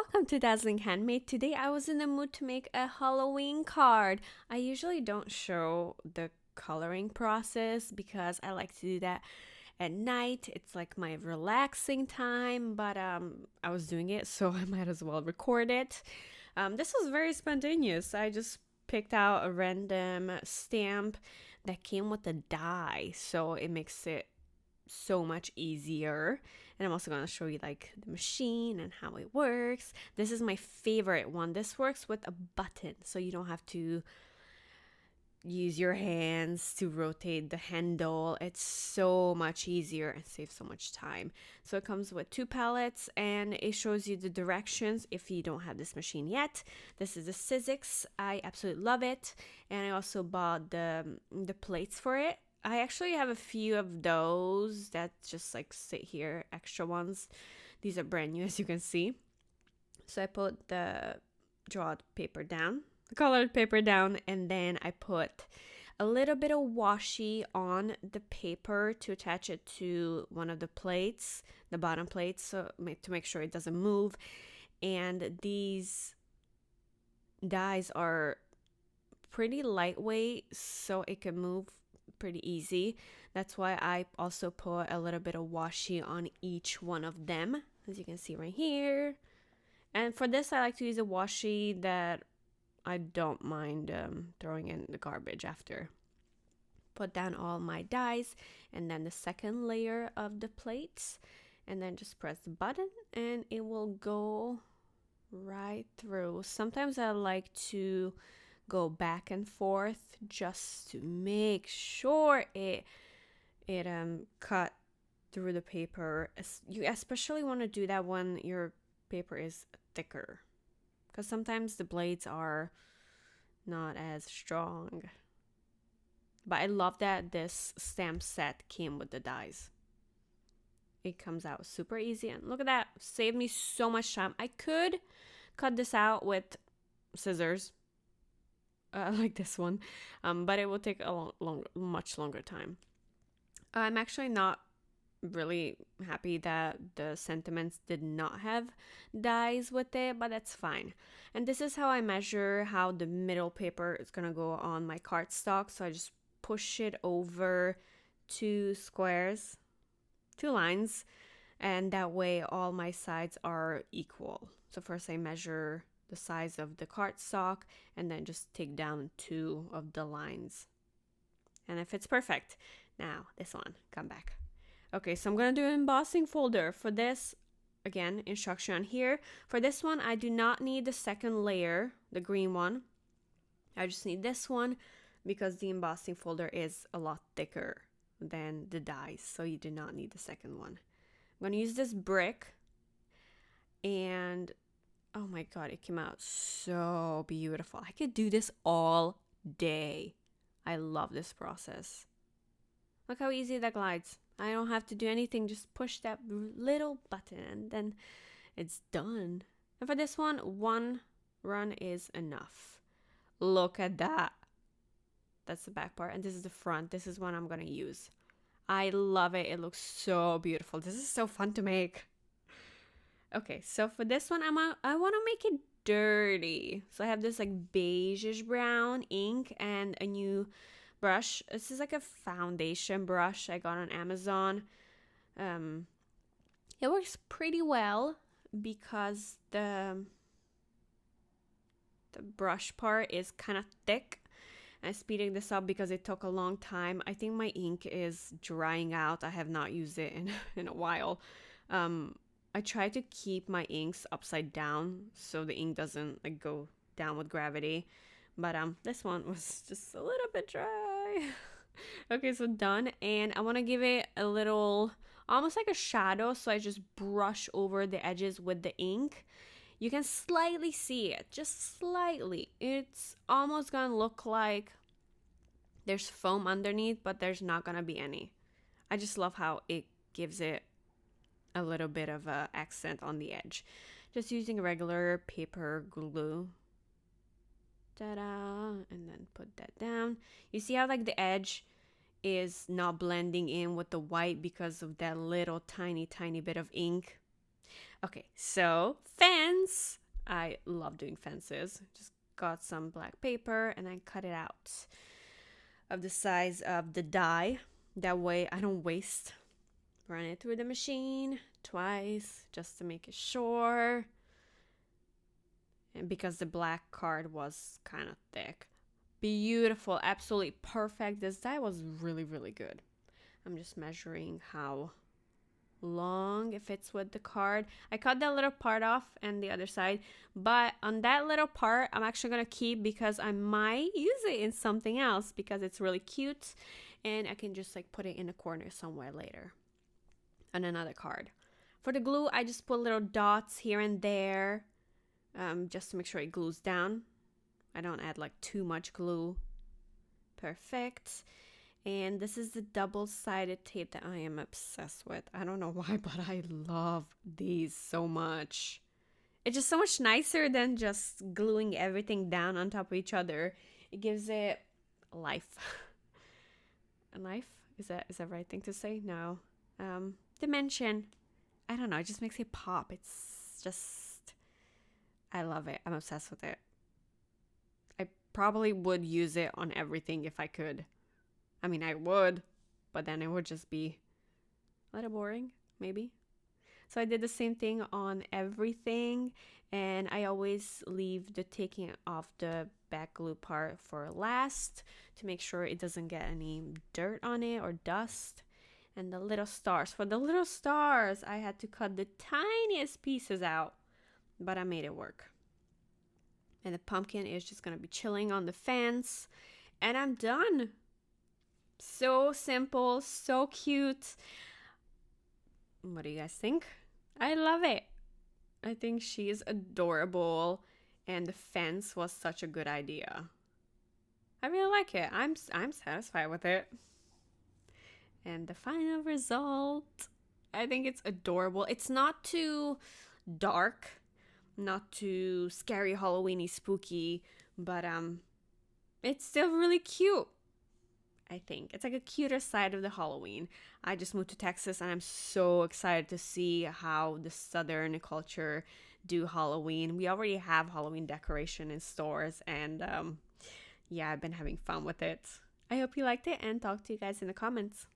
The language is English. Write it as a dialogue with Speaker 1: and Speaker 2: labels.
Speaker 1: Welcome to Dazzling Handmade. Today I was in the mood to make a Halloween card. I usually don't show the coloring process because I like to do that at night. It's like my relaxing time, but I was doing it, so I might as well record it. This was very spontaneous. I just picked out a random stamp that came with a die, so it makes it so much easier. And I'm also going to show you like the machine and how it works. This is my favorite one. This works with a button, so you don't have to use your hands to rotate the handle. It's so much easier and saves so much time. So it comes with 2 palettes and it shows you the directions if you don't have this machine yet. This is a Sizzix. I absolutely love it. And I also bought the plates for it. I actually have a few of those that just like sit here, extra ones. These are brand new, as you can see. So I put the drawed paper down, the colored paper down, and then I put a little bit of washi on the paper to attach it to one of the plates, the bottom plates, so to make sure it doesn't move. And these dies are pretty lightweight, so it can move pretty easy. That's why I also put a little bit of washi on each one of them, as you can see right here. And for this, I like to use a washi that I don't mind throwing in the garbage after. Put down all my dies and then the second layer of the plates, and then just press the button and it will go right through. Sometimes I like to go back and forth just to make sure it cut through the paper. You especially want to do that when your paper is thicker, because sometimes the blades are not as strong. But I love that this stamp set came with the dies. It comes out super easy, and look at that, saved me so much time. I could cut this out with scissors, like this one, but it will take a much longer time. I'm actually not really happy that the sentiments did not have dies with it, but that's fine. And this is how I measure how the middle paper is gonna go on my cardstock. So I just push it over 2 squares, 2 lines, and that way all my sides are equal. So first I measure the size of the cardstock and then just take down 2 of the lines, and it fits perfect. Now this one, come back. Okay, so I'm gonna do an embossing folder for this. Again, instruction on here. For this one, I do not need the second layer, the green one. I just need this one because the embossing folder is a lot thicker than the dies, so you do not need the second one. I'm gonna use this brick, and oh my god, it came out so beautiful. I could do this all day. I love this process. Look how easy that glides. I don't have to do anything, just push that little button and then it's done. And for this one run is enough. Look at that. That's the back part, and this is the front. This is what I'm gonna use. I love it. It looks so beautiful. This is so fun to make. Okay, so for this one, I want to make it dirty. So I have this like beigeish brown ink and a new brush. This is like a foundation brush I got on Amazon. It works pretty well because the brush part is kind of thick. I'm speeding this up because it took a long time. I think my ink is drying out. I have not used it in a while. I try to keep my inks upside down so the ink doesn't like go down with gravity. But this one was just a little bit dry. Okay, so done. And I want to give it a little, almost like a shadow. So I just brush over the edges with the ink. You can slightly see it, just slightly. It's almost gonna look like there's foam underneath, but there's not gonna be any. I just love how it gives it a little bit of a accent on the edge. Just using regular paper glue. Ta-da! And then put that down. You see how like the edge is not blending in with the white because of that little tiny bit of ink. Okay, so fans, fence. I love doing fences. Just got some black paper and then cut it out of the size of the die. That way I don't waste. Run it through the machine twice just to make it sure. And because the black card was kind of thick. Beautiful, absolutely perfect. This die was really, really good. I'm just measuring how long it fits with the card. I cut that little part off and the other side, but on that little part I'm actually gonna keep because I might use it in something else because it's really cute and I can just like put it in a corner somewhere later on another card. For the glue, I just put little dots here and there just to make sure it glues down. I don't add like too much glue. Perfect. And this is the double-sided tape that I am obsessed with. I don't know why, but I love these so much. It's just so much nicer than just gluing everything down on top of each other. It gives it life. A life? Is that the right thing to say? No. Dimension. I don't know. It just makes it pop. It's just... I love it. I'm obsessed with it. I probably would use it on everything if I could. I mean, I would, but then it would just be a little boring, maybe. So I did the same thing on everything, and I always leave the taking off the back glue part for last to make sure it doesn't get any dirt on it or dust. And the little stars. For the little stars, I had to cut the tiniest pieces out, but I made it work. And the pumpkin is just going to be chilling on the fence, and I'm done. So simple, so cute. What do you guys think? I love it. I think she is adorable, and the fence was such a good idea. I really like it. I'm satisfied with it. And the final result, I think it's adorable. It's not too dark, not too scary, Halloweeny, spooky, but it's still really cute. I think it's like a cuter side of the Halloween. I just moved to Texas and I'm so excited to see how the Southern culture do Halloween. We already have Halloween decoration in stores, and yeah, I've been having fun with it. I hope you liked it, and talk to you guys in the comments.